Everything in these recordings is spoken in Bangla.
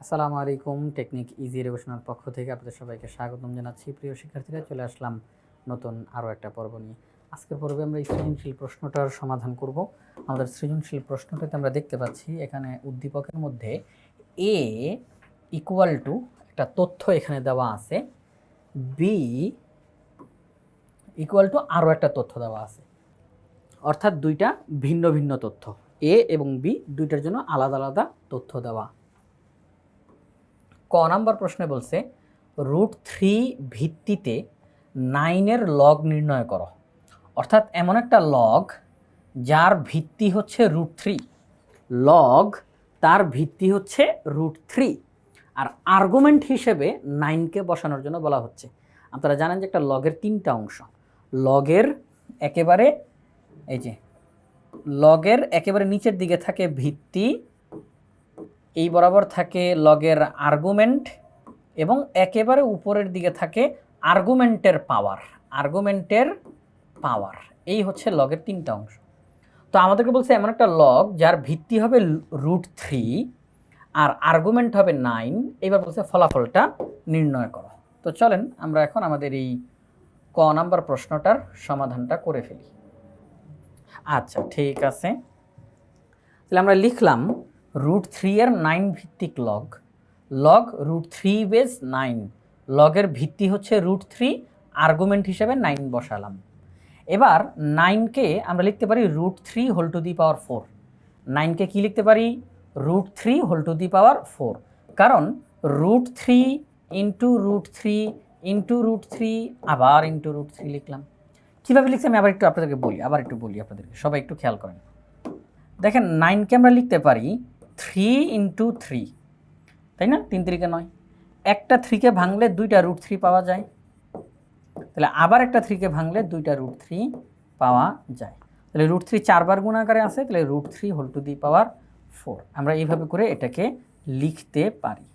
আসসালামু আলাইকুম। টেকনিক ইজি এডুকেশনাল পক্ষ থেকে আপনাদের সবাইকে স্বাগতম জানাচ্ছি। প্রিয় শিক্ষার্থীরা, চলে আসলাম নতুন আরও একটা পর্ব নিয়ে। আজকের পর্বে আমরা সৃজনশীল প্রশ্নটার সমাধান করব। আমাদের সৃজনশীল প্রশ্নটাতে আমরা দেখতে পাচ্ছি এখানে উদ্দীপকের মধ্যে এ ইকুয়াল টু একটা তথ্য এখানে দেওয়া আছে, বি ইকুয়াল টু আরও একটা তথ্য দেওয়া আছে, অর্থাৎ দুইটা ভিন্ন ভিন্ন তথ্য। এ এবং বি দুইটার জন্য আলাদা আলাদা তথ্য দেওয়া। ক নাম্বার প্রশ্নে বলছে √3 ভিত্তিতে 9-এর লগ নির্ণয় করো। অর্থাৎ এমন একটা লগ যার ভিত্তি হচ্ছে √3, লগ তার ভিত্তি হচ্ছে √3, আর আর্গুমেন্ট হিসেবে 9কে বসানোর জন্য বলা হচ্ছে। আপনারা জানেন যে একটা লগের তিনটা অংশ। লগের একেবারে লগের একেবারে নিচের দিকে থাকে ভিত্তি, এই বরাবর থাকে লগের আর্গুমেন্ট, এবং একেবারে উপরের দিকে থাকে আর্গুমেন্টের পাওয়ার। এই হচ্ছে লগের তিনটা অংশ। তো আমাদেরকে বলছে এমন একটা লগ যার ভিত্তি হবে √3 আর আর্গুমেন্ট হবে 9। এবার বলছে ফলাফলটা নির্ণয় করো। তো চলেন আমরা এখন আমাদের এই ক নাম্বার প্রশ্নটার সমাধানটা করে ফেলি। আচ্ছা, ঠিক আছে, তাহলে আমরা লিখলাম √3 এর 9 ভিত্তিক লগ √3 বেস 9, লগের ভিত্তি হচ্ছে √3, আর্গুমেন্ট হিসেবে 9 বসালাম। এবার 9কে আমরা লিখতে পারি √3 হোল টু দি পাওয়ার 4। 9কে কি লিখতে পারি? √3 হোল টু দি পাওয়ার 4, কারণ √3 ইন্টু √3 ইন্টু √3 আবার ইন্টু √3 লিখলাম। কীভাবে লিখছি আমি আবার একটু আপনাদেরকে বলি, আপনাদেরকে সবাই একটু খেয়াল করেন। দেখেন 9কে আমরা লিখতে পারি 3 ইন্টু 3, তাই না? 3 3 9, একটা 3কে ভাঙলে দুইটা √3 পাওয়া যায়, তাহলে আবার একটা 3কে ভাঙলে দুইটা √3 পাওয়া যায়। তাহলে √3 4বার গুণাকারে আছে, তাহলে √3 হোল টু দি পাওয়ার 4। আমরা এইভাবে করে এটাকে লিখতে পারি।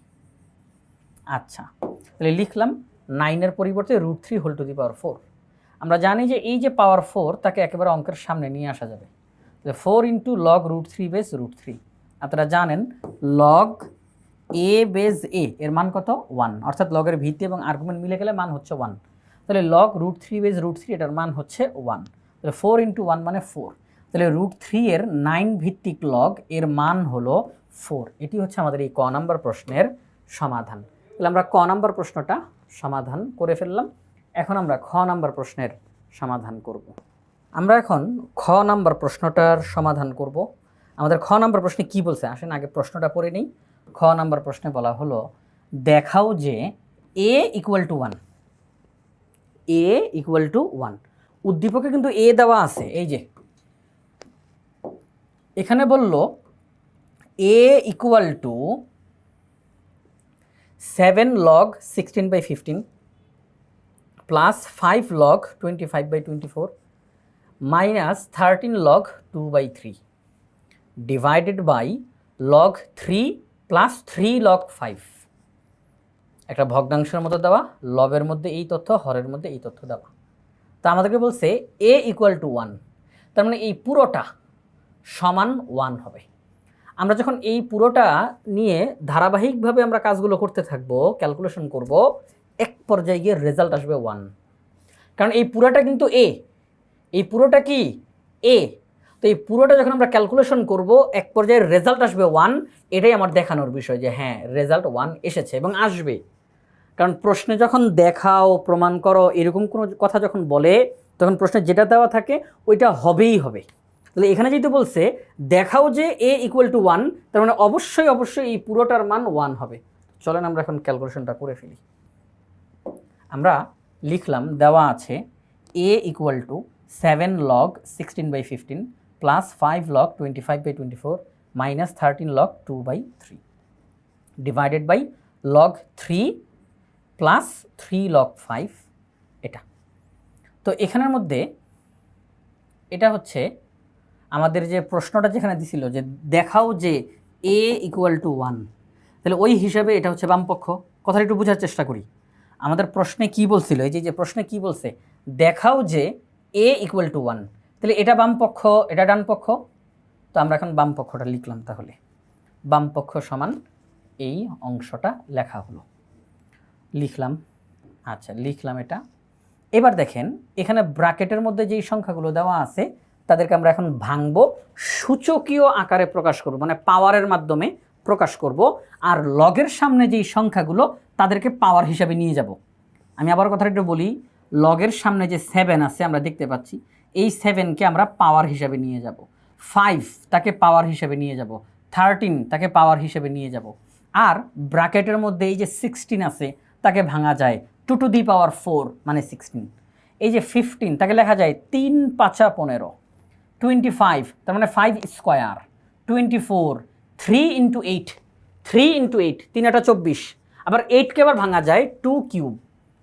আচ্ছা, তাহলে লিখলাম 9-এর পরিবর্তে √3 হোল টু দি পাওয়ার 4। আমরা জানি যে এই যে পাওয়ার 4 তাকে একেবারে অঙ্কের সামনে নিয়ে আসা যাবে। তাহলে 4 ইন্টু লগ √3 বেস √3। আপনারা জানেন লগ এ বেস এ এর মান কত? 1, অর্থাৎ লগের ভিত্তি এবং আর্গুমেন্ট মিলে গেলে মান হচ্ছে 1। তাহলে লগ √3 বেস √3 এটার মান হচ্ছে 1। তাহলে 4 ইন্টু 1 মানে 4। তাহলে √3 এর 9 ভিত্তিক লগ এর মান হলো 4। এটি হচ্ছে আমাদের এই ক নাম্বার প্রশ্নের সমাধান। তাহলে আমরা ক নাম্বার প্রশ্নটা সমাধান করে ফেললাম। এখন আমরা খ নাম্বার প্রশ্নের সমাধান করব। আমরা এখন খ নাম্বার প্রশ্নটার সমাধান করব। আমাদের খ নাম্বার প্রশ্নে কি বলছে আসেন আগে প্রশ্নটা পড়ে নিই। খ নাম্বার প্রশ্নে বলা হলো দেখাও যে a equal two 1, a equal two 1। উদ্দীপকে কিন্তু a দেওয়া আছে, এই যে এখানে বলল a equal to 7 log 16/15 plus 5 log 25/24 minus 13 log 2/3 divided by log 3 plus 3 log 5। একটা ভগ্নাংশের মতো দেওয়া, লবের মধ্যে এই তথ্য, হরের মধ্যে এই তথ্য দেওয়া। তা আমাদেরকে বলছে a ইকুয়াল টু 1, তার মানে এই পুরোটা সমান 1 হবে। আমরা যখন এই পুরোটা নিয়ে ধারাবাহিকভাবে আমরা কাজগুলো করতে থাকবো, ক্যালকুলেশন করব, এক পর্যায়ে গিয়ে রেজাল্ট আসবে 1। কারণ এই পুরোটা কিন্তু a, এই পুরোটা কি a, তো এই পুরোটা যখন আমরা ক্যালকুলেশন করব এক পর্যায়ে রেজাল্ট আসবে 1। এটাই আমার দেখানোর বিষয় যে হ্যাঁ রেজাল্ট 1 এসেছে এবং আসবে। কারণ প্রশ্নে যখন দেখাও, প্রমাণ করো, এরকম কোনো কথা যখন বলে তখন প্রশ্নে যেটা দেওয়া থাকে ওইটা হবেই হবে। তাহলে এখানে যেহেতু বলছে দেখাও যে a ইকুয়াল টু 1, তার মানে অবশ্যই এই পুরোটার মান 1 হবে। চলেন আমরা এখন ক্যালকুলেশনটা করে ফেলি। আমরা লিখলাম দেওয়া আছে a equal to 7 log 16/15 plus 5 log 25/24 minus 13 log 2/3 divided by log 3 plus 3 log 5। এটা তো এখানের মধ্যে এটা হচ্ছে আমাদের যে প্রশ্নটা যেখানে দিছিল যে দেখাও যে a ইকুয়াল টু 1, তাহলে ওই হিসাবে এটা হচ্ছে বামপক্ষ। কথাটা একটু বোঝার চেষ্টা করি। আমাদের প্রশ্নে কি বলছিল, এই যে প্রশ্নে কি বলছে দেখাও যে a ইকুয়াল টু 1, তাহলে এটা বামপক্ষ, এটা ডান পক্ষ। তো আমরা এখন বামপক্ষটা লিখলাম। তাহলে বামপক্ষ সমান এই অংশটা লেখা হলো, লিখলাম। আচ্ছা, লিখলাম এটা। এবার দেখেন এখানে ব্র্যাকেটের মধ্যে যেই সংখ্যাগুলো দেওয়া আছে তাদেরকে আমরা এখন ভাঙব, সূচকীয় আকারে প্রকাশ করব, মানে পাওয়ারের মাধ্যমে প্রকাশ করব। আর লগের সামনে যেই সংখ্যাগুলো তাদেরকে পাওয়ার হিসাবে নিয়ে যাব। আমি আবার কথাটা একটু বলি, লগের সামনে যে 7 আছে আমরা দেখতে পাচ্ছি, এই 7কে আমরা পাওয়ার হিসাবে নিয়ে যাব। 5 তাকে পাওয়ার হিসাবে নিয়ে যাব, 13 তাকে পাওয়ার হিসাবে নিয়ে যাব। আর ব্র্যাকেটের মধ্যে এই যে 16 আছে তাকে ভাঙা যায় 2 টু দি পাওয়ার 4 মানে 16। এই যে 15 তাকে লেখা যায় 3 5 15। 25 তার মানে 5 স্কোয়ার। 24 3 into 8, 3 into 8 3 8 24। আবার 8কে আবার ভাঙা যায় 2 কিউব।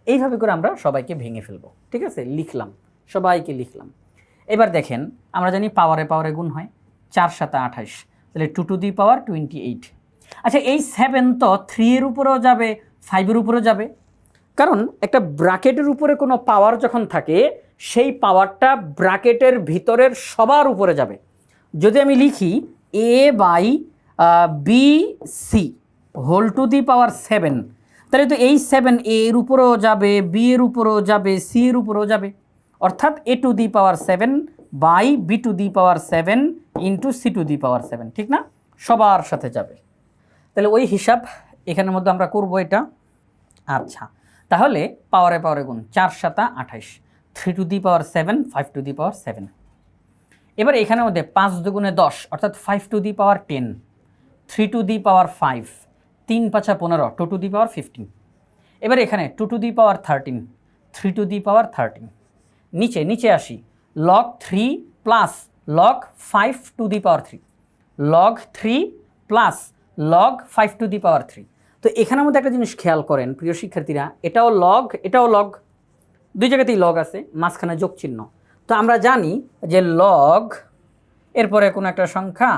এইভাবে করে আমরা সবাইকে ভেঙে ফেলবো। ঠিক আছে, লিখলাম, সবাইকে লিখলাম। এবার দেখেন আমরা জানি পাওয়ারে পাওয়ারে গুণ হয়, 4 7 28, তাহলে 2 টু দি পাওয়ার 28। আচ্ছা, এই 7 তো 3 এর উপরেও যাবে, 5 এর উপরেও যাবে, কারণ একটা ব্র্যাকেটের উপরে কোনো পাওয়ার যখন থাকে সেই পাওয়ারটা ব্র্যাকেটের ভিতরের সবার উপরে যাবে। যদি আমি লিখি a by B C whole to the power 7, তাহলে তো এই 7 a এর উপরেও যাবে, বি এর উপরেও যাবে, সি এর উপরেও যাবে, অর্থাৎ a to the power 7 by B to the power 7 into C to the power 7, ঠিক না? সবার সাথে যাবে। তাহলে ওই হিসাব এখানের মধ্যে আমরা করব এটা। আচ্ছা, তাহলে পাওয়ারে পাওয়ারে গুণ, 4 7 28, 3 to the power 7 5 to the power 7। এবার এখানের মধ্যে 5 দুগুণে 10 অর্থাৎ 5 to the power 10, 3 to the power 5, 3 5 15, 2 to the power 15। এবার এখানে 2 to the power 13, 3 to the power 13। নিচে নিচে আসি, log 3 plus log 5 to the power 3, log 3 plus log 5 to the power 3। তো এখানের মধ্যে একটা জিনিস খেয়াল করেন প্রিয় শিক্ষার্থীরা, এটাও লগ এটাও লগ, দুই জায়গাতেই লগ আছে, মাঝখানে যোগ চিহ্ন। তো আমরা জানি যে লগ এরপরে কোনো একটা সংখ্যা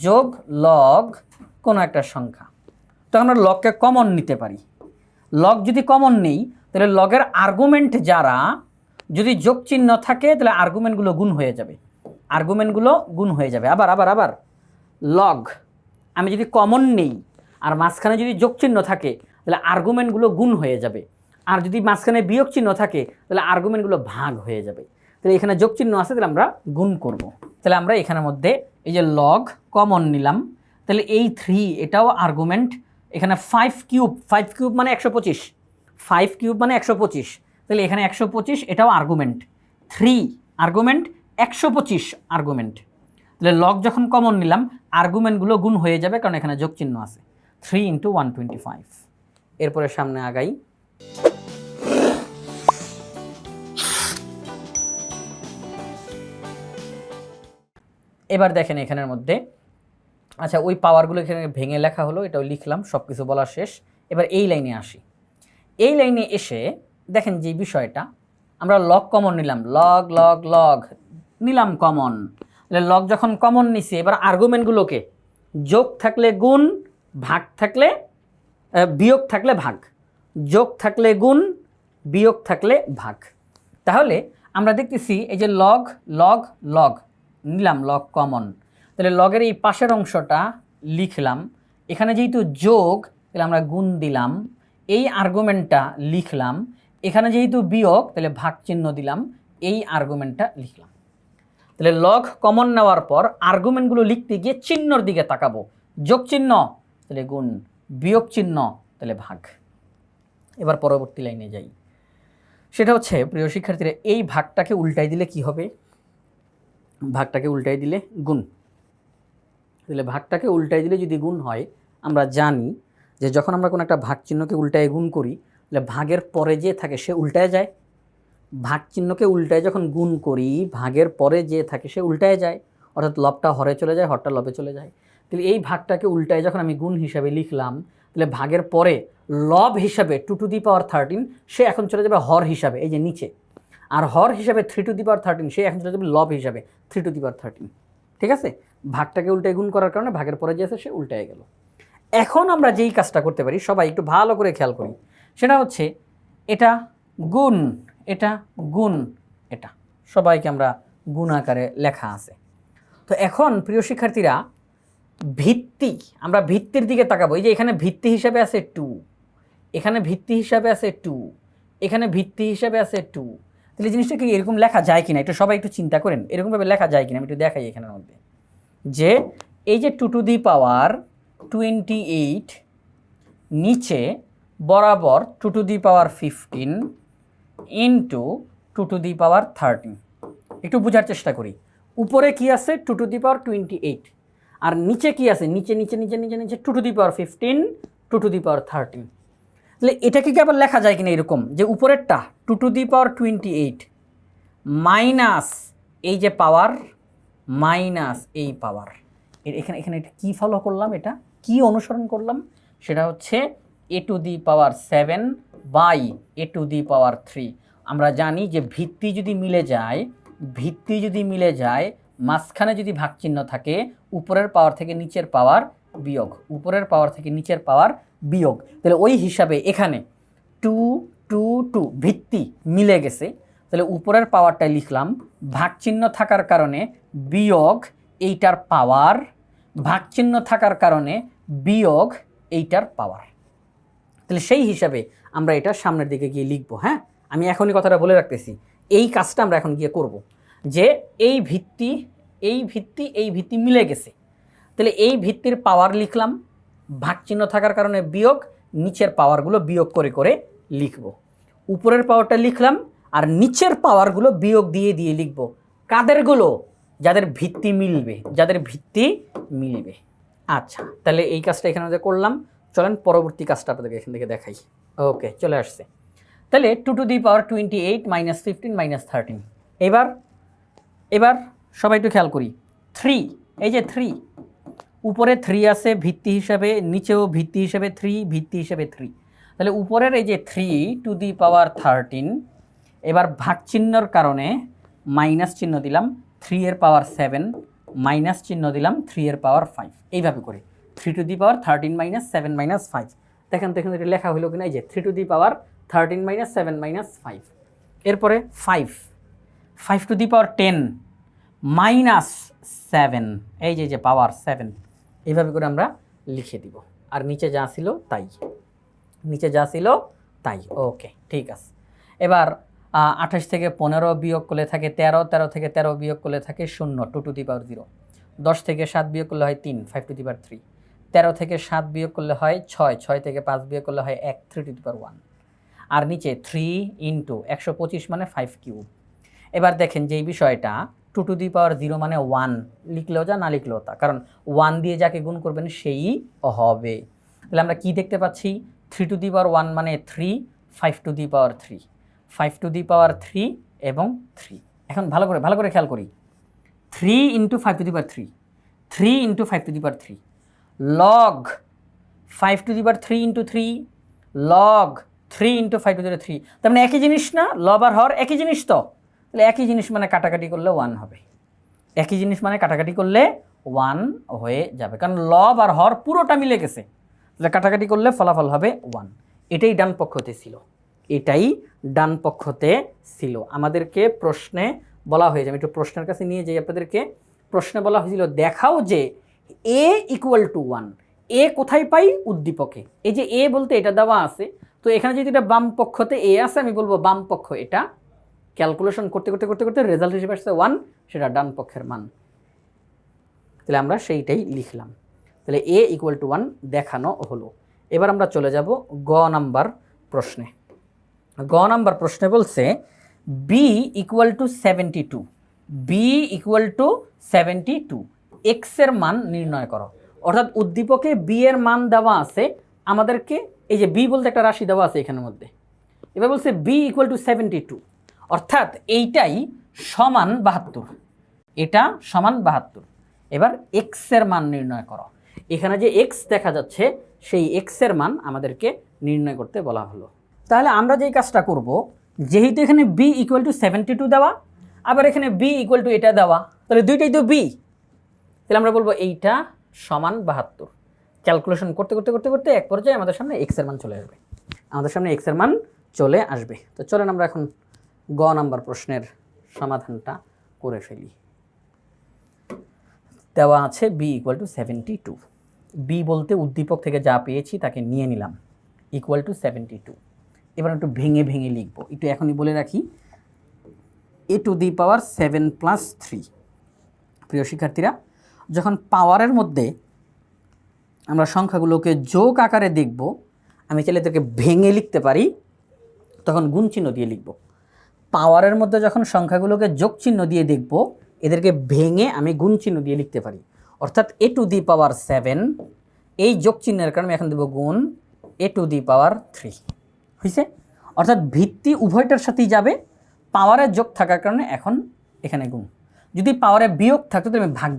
যোগ লগ কোনো একটা সংখ্যা, তো আমরা লগকে কমন নিতে পারি। লগ যদি কমন নেই তাহলে লগের আর্গুমেন্ট যারা যদি যোগ চিহ্ন থাকে তাহলে আর্গুমেন্টগুলো গুণ হয়ে যাবে, আর্গুমেন্টগুলো গুণ হয়ে যাবে। আবার আবার আবার লগ আমি যদি কমন নেই আর মাঝখানে যদি যোগ চিহ্ন থাকে তাহলে আর্গুমেন্টগুলো গুণ হয়ে যাবে, আর যদি মাঝখানে বিয়োগ চিহ্ন থাকে তাহলে আর্গুমেন্টগুলো ভাগ হয়ে যাবে। তাহলে এখানে যোগ চিহ্ন আছে তাহলে আমরা গুণ করব। তাহলে আমরা এখানের মধ্যে এই যে লগ কমন নিলাম, তাহলে এই 3 এটাও আর্গুমেন্ট। এখানে 5 কিউব মানে 125, 5 কিউব মানে 125, তাহলে এখানে 125 এটাও আর্গুমেন্ট, 3 আর্গুমেন্ট 125 আর্গুমেন্ট। তাহলে লগ যখন কমন নিলাম আর্গুমেন্টগুলো গুণ হয়ে যাবে, কারণ এখানে যোগ চিহ্ন আছে। 3 ইন্টু 125। এরপরে সামনে আগাই। এবার দেখেন এখানের মধ্যে, আচ্ছা ওই পাওয়ারগুলো এখানে ভেঙে লেখা হলো, এটাও লিখলাম, সব কিছু বলা শেষ। এবার এই লাইনে আসি। এই লাইনে এসে দেখেন যে বিষয়টা আমরা লগ কমন নিলাম, লগ লগ লগ নিলাম কমন। লগ যখন কমন নিছি এবার আর্গুমেন্টগুলোকে যোগ থাকলে গুণ, ভাগ থাকলে বিয়োগ থাকলে ভাগ, যোগ থাকলে গুণ, বিয়োগ থাকলে ভাগ। তাহলে আমরা দেখতেছি এই যে লগ লগ লগ নিলাম, লগ কমন, তাহলে লগের এই পাশের অংশটা লিখলাম, এখানে যেহেতু যোগ তাহলে আমরা গুণ দিলাম, এই আর্গুমেন্টটা লিখলাম, এখানে যেহেতু বিয়োগ তাহলে ভাগ চিহ্ন দিলাম, এই আর্গুমেন্টটা লিখলাম। তাহলে লগ কমন নেওয়ার পর আর্গুমেন্টগুলো লিখতে গিয়ে চিহ্নর দিকে তাকাবো, যোগ চিহ্ন তাহলে গুণ, বিয়োগ চিহ্ন তাহলে ভাগ। এবার পরবর্তী লাইনে যাই, সেটা হচ্ছে প্রিয় শিক্ষার্থীরা এই ভাগটাকে উল্টাই দিলে কি হবে? ভাগটাকে উল্টাই দিলে গুণ। তাহলে ভাগটাকে উল্টাই দিলে যদি গুণ হয়, আমরা জানি যে যখন আমরা কোনো একটা ভাগ চিহ্নকে উল্টায় গুণ করি তাহলে ভাগের পরে যে থাকে সে উল্টায় যায়। ভাগ চিহ্নকে উল্টায় যখন গুণ করি ভাগের পরে যে থাকে সে উল্টায় যায়, অর্থাৎ লবটা হরে চলে যায়, হরটা লবে চলে যায়। তাহলে এই ভাগটাকে উল্টায় যখন আমি গুণ হিসাবে লিখলাম, তাহলে ভাগের পরে লব হিসাবে 2 টু দি পাওয়ার 13 সে এখন চলে যাবে হর হিসাবে, এই যে নিচে। আর হর হিসাবে 3 টু দি পাওয়ার 13 সে এখন চলে যাবে লব হিসাবে 3 টু দি পাওয়ার 13। ঠিক আছে, ভাগটাকে উল্টায় গুণ করার কারণে ভাগের পরে যে আছে সে উল্টায় গেল। এখন আমরা যেই কাজটা করতে পারি, সবাই একটু ভালো করে খেয়াল করি, সেটা হচ্ছে এটা গুণ, এটা গুণ, এটা সবাইকে আমরা গুণ আকারে লেখা আছে। তো এখন প্রিয় শিক্ষার্থীরা ভিত্তি, আমরা ভিত্তির দিকে তাকাবো। এই যে এখানে ভিত্তি হিসাবে আছে 2, এখানে ভিত্তি হিসাবে আছে 2, এখানে ভিত্তি হিসাবে আছে 2। তাহলে জিনিসটা কি এরকম লেখা যায় কিনা একটু সবাই একটু চিন্তা করেন, এরকমভাবে লেখা যায় কিনা আমি একটু দেখাই এখানের মধ্যে। যে এই যে 2 টু দি পাওয়ার 28 নিচে বরাবর 2 to the power 15 into 2 to the power 13। একটু বোঝার চেষ্টা করি, উপরে কি আছে 2 টু দি পাওয়ার 28, আর নিচে কি আছে, নিচে নিচে নিচে নিচে নিচে 2 to the power 15 2 to the power 13। তাহলে এটাকে কি আবার লেখা যায় কিনা এরকম, যে উপরেরটা 2 টু দি পাওয়ার 28 মাইনাস এই যে পাওয়ার মাইনাস এই পাওয়ার। এখানে এখানে এটা কী ফলো করলাম, এটা কি অনুসরণ করলাম, সেটা হচ্ছে a to the power 7 by a to the power 3। আমরা জানি যে ভিত্তি যদি মিলে যায়, ভিত্তি যদি মিলে যায়, মাঝখানে যদি ভাগচিহ্ন থাকে, উপরের পাওয়ার থেকে নিচের পাওয়ার বিয়োগ, উপরের পাওয়ার থেকে নিচের পাওয়ার বিয়োগ। তাহলে ওই হিসাবে এখানে 2 2 2 ভিত্তি মিলে গেছে, তাহলে উপরের পাওয়ারটাই লিখলাম, ভাগচিহ্ন থাকার কারণে বিয়োগ এইটার পাওয়ার, ভাগচিহ্ন থাকার কারণে বিয়োগ এইটার পাওয়ার। তাহলে সেই হিসাবে আমরা এটা সামনের দিকে গিয়ে লিখব। হ্যাঁ, আমি এখনই কথাটা বলে রাখতেছি, এই কাজটা আমরা এখন গিয়ে করব, যে এই ভিত্তি এই ভিত্তি এই ভিত্তি মিলে গেছে, তাহলে এই ভিত্তির পাওয়ার লিখলাম, ভাগচিহ্ন থাকার কারণে বিয়োগ, নিচের পাওয়ারগুলো বিয়োগ করে করে লিখব। উপরের পাওয়ারটা লিখলাম আর নিচের পাওয়ারগুলো বিয়োগ দিয়ে দিয়ে লিখব। কাদেরগুলো? যাদের ভিত্তি মিলবে, যাদের ভিত্তি মিলবে। আচ্ছা, তাহলে এই কাজটা এখানে যে করলাম, চলেন পরবর্তী কাজটা আপনাদেরকে এখান থেকে দেখাই। ওকে, চলে আসছে। তাহলে 2 to the power 28 minus 15 minus 13। এবার সবাই একটু খেয়াল করি, 3, এই যে 3, উপরে 3 আছে ভিত্তি হিসাবে, নিচেও ভিত্তি হিসাবে 3, ভিত্তি হিসাবে 3। তাহলে উপরের এই যে 3 টু দি পাওয়ার 13, এবার ভাগ চিহ্নর কারণে মাইনাস চিহ্ন দিলাম, 3 এর পাওয়ার 7 মাইনাস চিহ্ন দিলাম 3 এর পাওয়ার 5, এইভাবে করে 3 to the power 13 minus 7 minus 5। দেখেন তো এখানে লেখা হলো কিনা, এই যে 3 to the power 13 minus 7 minus 5। এরপরে 5 টু দি পাওয়ার 10 মাইনাস 7, এই যে পাওয়ার 7, এইভাবে করে আমরা লিখে দিব। আর নিচে যা ছিল তাই, নিচে যা ছিল তাই। ওকে, ঠিক আছে। এবার 28 থেকে 15 বিয়োগ করলে থাকে 13, 13 থেকে 13 বিয়োগ করলে থাকে 0, 2 টু দি পাওয়ার 0। 10 থেকে 7 বিয়োগ করলে হয় 3, 5 টু দি পাওয়ার 3। 13 থেকে 7 বিয়োগ করলে হয় 6, 6 থেকে 5 বিয়োগ করলে হয় 1, 3 টু দি পাওয়ার 1। আর নিচে 3 ইন্টু 125 মানে 5 কিউব। এবার দেখেন যে এই বিষয়টা 2 টু দি পাওয়ার 0 মানে 1 লিখলেও যা, না লিখলেও তা, কারণ 1 দিয়ে যাকে গুণ করবেন সেই হবে। তাহলে আমরা কি দেখতে পাচ্ছি, 3 টু দি পাওয়ার 1 মানে 3, 5 to the power 3, 5 to the power 3 এবং 3। এখন ভালো করে খেয়াল করি, 3 into 5 to the power 3, 3 into 5 to the power 3, log 5 to the power 3 into 3, log 3 into 5 to the power 3। তার মানে একই জিনিস না, লব আর হর একই জিনিস তো, তাহলে একই জিনিস মানে কাটাকাটি করলে 1 হবে, একই জিনিস মানে কাটাকাটি করলে 1 হয়ে যাবে, কারণ লব আর হর পুরোটা মিলে গেছে, তাহলে কাটাকাটি করলে ফলাফল হবে 1। এটাই ডান পক্ষতে ছিল, এটাই ডান পক্ষতে ছিল। আমাদেরকে প্রশ্নে বলা হয়েছে, আমি একটু প্রশ্নের কাছে নিয়ে যাই আপনাদেরকে। প্রশ্নে বলা হয়েছিল দেখাও যে a ইকুয়াল টু 1, এ কোথায় পাই? উদ্দীপকে। এই যে এ বলতে এটা দেওয়া আছে, তো এখানে যদি এটা বাম পক্ষতে এ আছে, আমি বলবো বাম পক্ষ এটা, ক্যালকুলেশন করতে করতে করতে করতে রেজাল্ট হিসেবে আসছে 1, সেটা ডান পক্ষের মান। তাহলে আমরা সেইটাই লিখলাম। তাহলে a ইকুয়াল টু 1 দেখানো হলো। এবার আমরা চলে যাব গ নাম্বার প্রশ্নে। গ নাম্বার প্রশ্নে বলছে b equal to 72, b equal to 72, x এর মান নির্ণয় করো। অর্থাৎ উদ্দীপকে b এর মান দেওয়া আছে, আমাদেরকে এই যে b বলতে একটা রাশি দেওয়া আছে এখানের মধ্যে, এবার বলছে b ইকুয়াল টু 72, অর্থাৎ এইটাই সমান 72, এটা সমান 72। এবার x এর মান নির্ণয় করো। এখানে যে x দেখা যাচ্ছে সেই x এর মান আমাদেরকে নির্ণয় করতে বলা হলো। তাহলে আমরা যেই কাজটা করব, যেহেতু এখানে b ইকুয়াল টু 72 দেওয়া, আবার এখানে b ইকুয়াল টু এটা দেওয়া, তাহলে দুইটাই তো b, তাহলে আমরা বলবো এইটা সমান 72। ক্যালকুলেশন করতে করতে করতে করতে এক পর্যায়ে আমাদের সামনে x এর মান চলে আসবে, আমাদের সামনে x এর মান চলে আসবে। তো চলেন আমরা এখন গ নাম্বার প্রশ্নের সমাধানটা করে ফেলি। দেওয়া আছে বি ইকুয়াল টু 72। বি বলতে উদ্দীপক থেকে যা পেয়েছি তাকে নিয়ে নিলাম, ইকুয়াল টু 72। এবার একটু ভেঙে ভেঙে লিখব, একটু এখনই বলে রাখি এ টু দি পাওয়ার 7 প্লাস 3। প্রিয় শিক্ষার্থীরা, যখন পাওয়ারের মধ্যে আমরা সংখ্যাগুলোকে যোগ আকারে দেখব, আমি চাইলে এদেরকে ভেঙে লিখতে পারি, তখন গুণ চিহ্ন দিয়ে লিখব। পাওয়ারের মধ্যে যখন সংখ্যাগুলোকে যোগ চিহ্ন দিয়ে দেখব, এদেরকে ভেঙে আমি গুণ চিহ্ন দিয়ে লিখতে পারি। অর্থাৎ এ টু দি পাওয়ার 7, এই যোগ চিহ্নের কারণে আমি এখন দেবো গুণ এ টু দি পাওয়ার 3। হয়েছে? অর্থাৎ ভিত্তি উভয়টার সাথেই যাবে, পাওয়ারের যোগ থাকার কারণে এখন এখানে গুণ। যদি পাওয়ারে বিয়োগ থাকতো তাহলে আমি ভাগ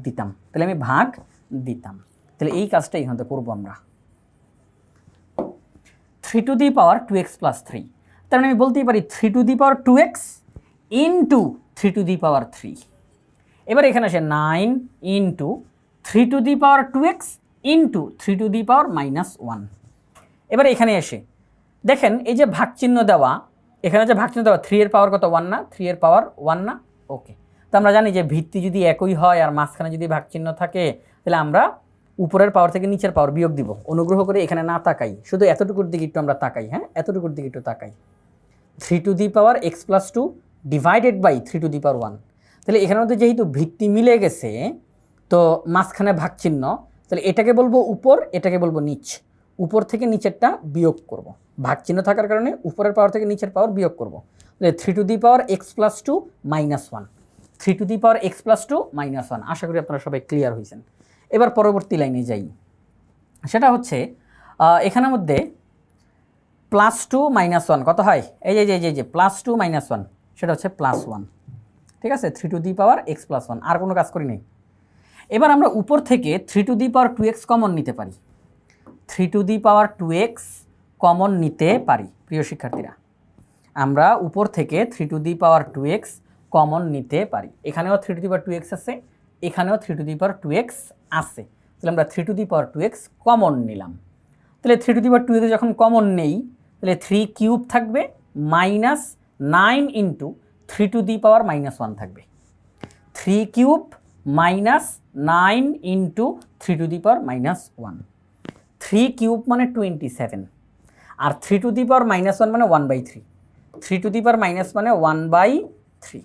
দিতাম, তাহলে এই কাজটা এখান থেকে করবো আমরা। 3 to the power 2x plus 3, তার মানে আমি বলতেই পারি 3 to the power 2x into 3 to the power 3। এবার এখানে আসে 9 into 3 to the power 2x into 3 to the power -1। এবার এখানে এসে দেখেন এই যে ভাগ চিহ্ন দেওয়া, এখানে যে ভাগ চিহ্ন দেওয়া 3 এর পাওয়ার কত 1 না, 3 এর পাওয়ার 1 না। ওকে, তো আমরা জানি যে ভিত্তি যদি একই হয় আর মাঝখানে যদি ভাগ চিহ্ন থাকে, তাহলে আমরা উপরের পাওয়ার থেকে নিচের পাওয়ার বিয়োগ দিব। অনুগ্রহ করে এখানে না তাকাই, শুধু এতটুকুর দিকে একটু আমরা তাকাই। হ্যাঁ, এতটুকুর দিকে একটু তাকাই। 3 to the power x plus 2 divided by 3 to the power 1। তাহলে এখানের মধ্যে যেহেতু ভিত্তি মিলে গেছে, তো মাঝখানে ভাগ চিহ্ন, তাহলে এটাকে বলবো উপর, এটাকে বলবো নিচ। উপর থেকে নিচেরটা বিয়োগ করব, ভাগ চিহ্ন থাকার কারণে উপরের পাওয়ার থেকে নিচের পাওয়ার বিয়োগ করব। তাহলে 3 to the power x plus 2 -1, 3 to the power x plus 2 -1। আশা করি আপনারা সবাই ক্লিয়ার হয়েছেন। এবার পরবর্তী লাইনে যাই, সেটা হচ্ছে এখানের মধ্যে +2 -1 কত হয়? এই যে +2 -1, সেটা হচ্ছে +1। ঠিক আছে, 3 to the power x plus 1, আর কোনো কাজ করি নাই। এবার আমরা উপর থেকে 3 to the power 2x common নিতে পারি। 3 to the power 2x common নিতে পারি। প্রিয় শিক্ষার্থীরা, আমরা উপর থেকে 3 to the power 2x common নিতে পারি। এখানেও 3 টু দি পাওয়ার 2x আছে, এখানেও 3 টু দি পাওয়ার 2x আছে। তাহলে আমরা 3 to the power 2x common নিলাম। তাহলে 3 টু দি পাওয়ার 2x যখন কমন নেই, তাহলে 3 কিউব থাকবে -9 ইন্টু 3 টু দি পাওয়ার -1 থাকবে। 3 cube -9 into 3 to the power -1। 3 cube মানে 27, আর 3 টু দি পাওয়ার -1 মানে 1/3। 3 টু দি পাওয়ার মাইনাস মানে 1/3।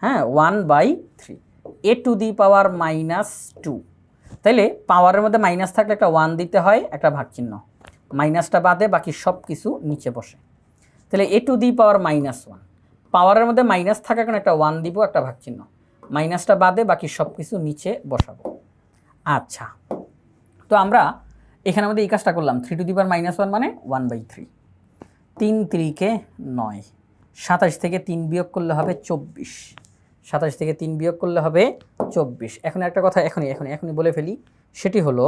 হ্যাঁ, 1/3। এ টু দি পাওয়ার -2। তাইলে পাওয়ারের মধ্যে মাইনাস থাকলে একটা 1 দিতে হয়, একটা ভাগ চিহ্ন। মাইনাসটা বাদে বাকি সব কিছু নিচে বসে। তাহলে এ টু দি পাওয়ার -1, পাওয়ারের মধ্যে মাইনাস থাকার কারণে একটা 1 দিব, একটা ভাগ চিহ্ন। মাইনাসটা বাদে বাকি সব কিছু নিচে বসাবো। আচ্ছা, তো আমরা এখানে আমাদের এই কাজটা করলাম। 3 টু দি পাওয়ার -1 মানে 1/3। 3 3 9, 27 থেকে 3 বিয়োগ করলে হবে 24। 27 থেকে 3 বিয়োগ করলে হবে 24। এখন একটা কথা এখনই বলে ফেলি, সেটি হলো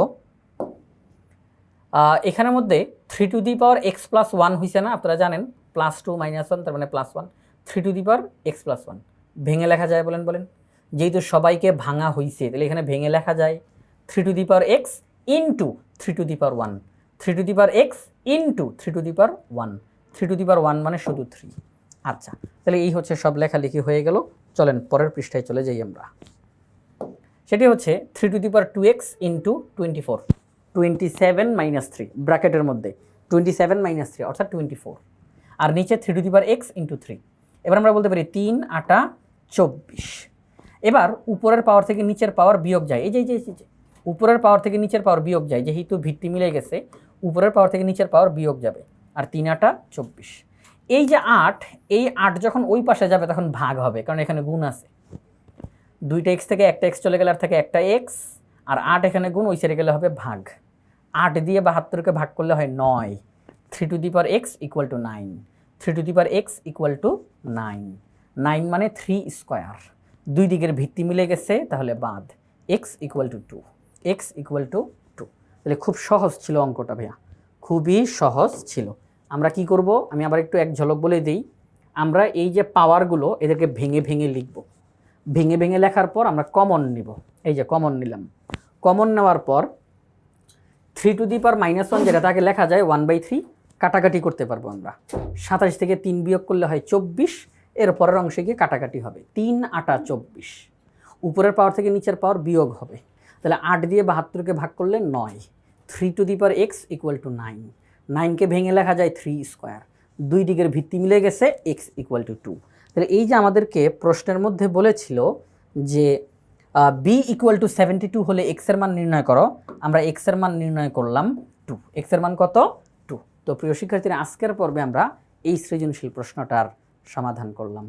এখানের মধ্যে 3 to the power x plus 1 হয়েছে না, আপনারা জানেন +2 -1 তার মানে +1। 3 to the power x plus 1 ভেঙে লেখা যায়? বলেন। যেহেতু সবাইকে ভাঙা হয়েছে, তাহলে এখানে ভেঙে লেখা যায় 3 to the power x into 3 to the power 1। 3 to the power x into 3 to the power 1। 3 to the power 1 মানে শুধু 3। আচ্ছা, তাহলে এই হচ্ছে সব লেখালেখি হয়ে গেল। চলেন পরের পৃষ্ঠায় চলে যাই আমরা। সেটি হচ্ছে 3 to the power 2x into 24, 27 - 3 ব্র্যাকেটের মধ্যে 27 - 3 অর্থাৎ 24, আর নিচে 3 to the power x into 3। এবার আমরা বলতে পারি 3 8 24। এবার উপরের পাওয়ার থেকে নিচের পাওয়ার বিয়োগ যায়। এই যে উপরের পাওয়ার থেকে নিচের পাওয়ার বিয়োগ যায়, যেহেতু ভিত্তি মিলে গেছে উপরের পাওয়ার থেকে নিচের পাওয়ার বিয়োগ যাবে, আর 3 8 24। এই যে 8, এই 8 যখন ওই পাশে যাবে তখন ভাগ হবে, কারণ এখানে গুণ আছে। 2টা x থেকে একটা x চলে গেলে আর থাকে একটা x, আর 8 এখানে গুণ, ওই সাইডে গেলে হবে ভাগ। 8 দিয়ে 72কে ভাগ করলে হয় 9। 3 to the power x equal to 9। 3 to the power x equal to 9। 9 মানে 3 স্কোয়ার। দুই দিকের ভিত্তি মিলে গেছে, তাহলে বাদ। x equal to 2। x equal to 2। তাহলে খুব সহজ ছিল অঙ্কটা ভাইয়া, খুবই সহজ ছিল। আমরা কি করব, আমি আবার একটু এক ঝলক বলে দিই। আমরা এই যে পাওয়ারগুলো এদেরকে ভেঙে ভেঙে লিখব। ভেঙে ভেঙে লেখার পর আমরা কমন নিব। এই যে কমন নিলাম। কমন নেওয়ার পর 3 টু দি পাওয়ার -1 যেটা, তাকে লেখা যায় 1/3। কাটাকাটি করতে পারবো আমরা। 27 থেকে 3 বিয়োগ করলে হয় 24। এর পরের অংশে গিয়ে কাটাকাটি হবে। 3 8 24। উপরের পাওয়ার থেকে নিচের পাওয়ার বিয়োগ হবে। তাহলে 8 দিয়ে 72কে ভাগ করলে 9, 3 to the power x equal to 9, 9কে ভেঙে লেখা যায় 3 স্কোয়ার, দুই দিকের ভিত্তি মিলে গেছে x ইকুয়াল টু 2। তাহলে এই যে আমাদেরকে প্রশ্নের মধ্যে বলেছিল যে b ইকুয়াল টু 72 হলে x এর মান নির্ণয় করো, আমরা x এর মান নির্ণয় করলাম 2, x এর মান কত 2। তো প্রিয় শিক্ষার্থীরা, আজকের পর্বে আমরা এই সৃজনশীল প্রশ্নটার সমাধান করলাম।